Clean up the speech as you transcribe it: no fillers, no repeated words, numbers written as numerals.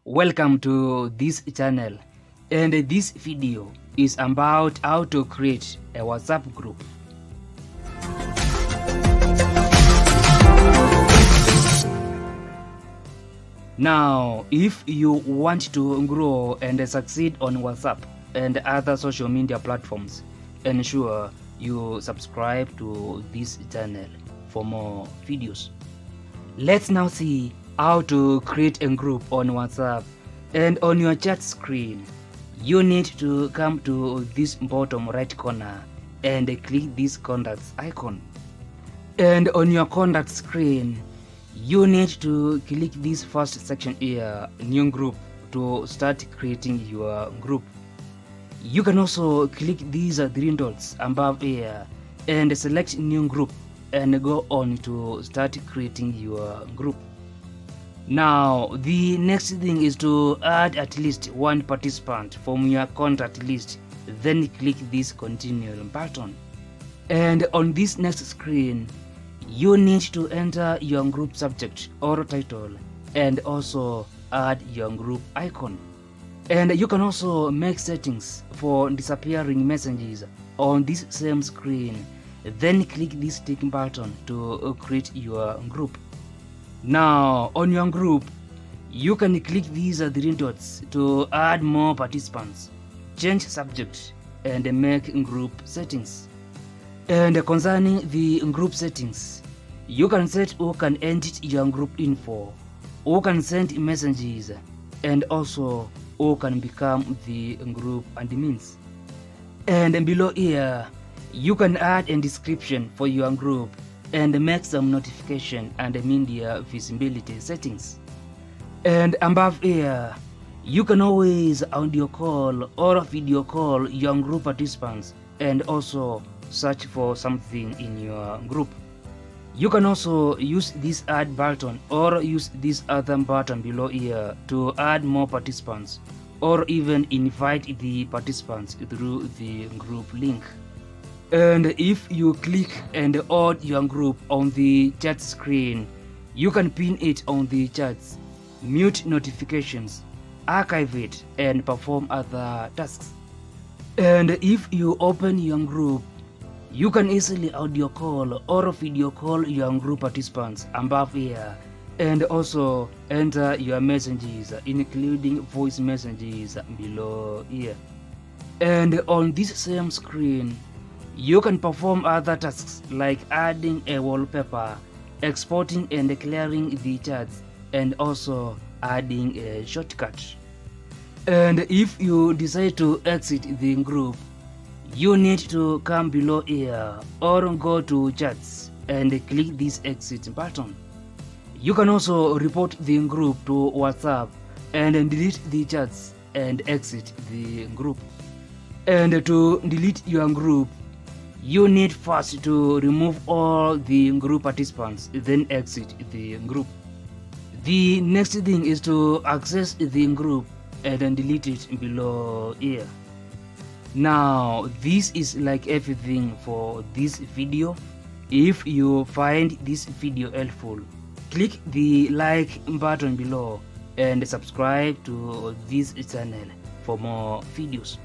Welcome to this channel, and this video is about how to create a WhatsApp group. Now, if you want to grow and succeed on WhatsApp and other social media platforms, ensure you subscribe to this channel for more videos. Let's now see how to create a group on WhatsApp. And on your chat screen, you need to come to this bottom right corner and click this contacts icon. And on your contact screen, you need to click this first section here, new group, to start creating your group. You can also click these three dots above here and select new group and go on to start creating your group. Now, the next thing is to add at least one participant from your contact list. Then click this continue button. And on this next screen, you need to enter your group subject or title and also add your group icon. And you can also make settings for disappearing messages on this same screen. Then click this tick button to create your group. Now, on your group, you can click these three dots to add more participants, change subject, and make group settings. And concerning the group settings, you can set who can edit your group info, who can send messages, and also who can become the group admins. And below here, you can add a description for your group and make some notification and media visibility settings. And above here, you can always audio call or video call your group participants and also search for something in your group. You can also use this add button or use this other button below here to add more participants or even invite the participants through the group link. And if you click and add your group on the chat screen, you can pin it on the chats, mute notifications, archive it, and perform other tasks. And if you open your group, you can easily audio call or video call your group participants above here and also enter your messages, including voice messages, below here. And on this same screen, you can perform other tasks like adding a wallpaper, exporting and clearing the chats, and also adding a shortcut. And if you decide to exit the group, you need to come below here or go to chats and click this exit button. You can also report the group to WhatsApp and delete the chats and exit the group. And to delete your group, you need first to remove all the group participants, then exit the group. The next thing is to access the group and then delete it below here. Now, this is like everything for this video. If you find this video helpful, click the like button below and subscribe to this channel for more videos.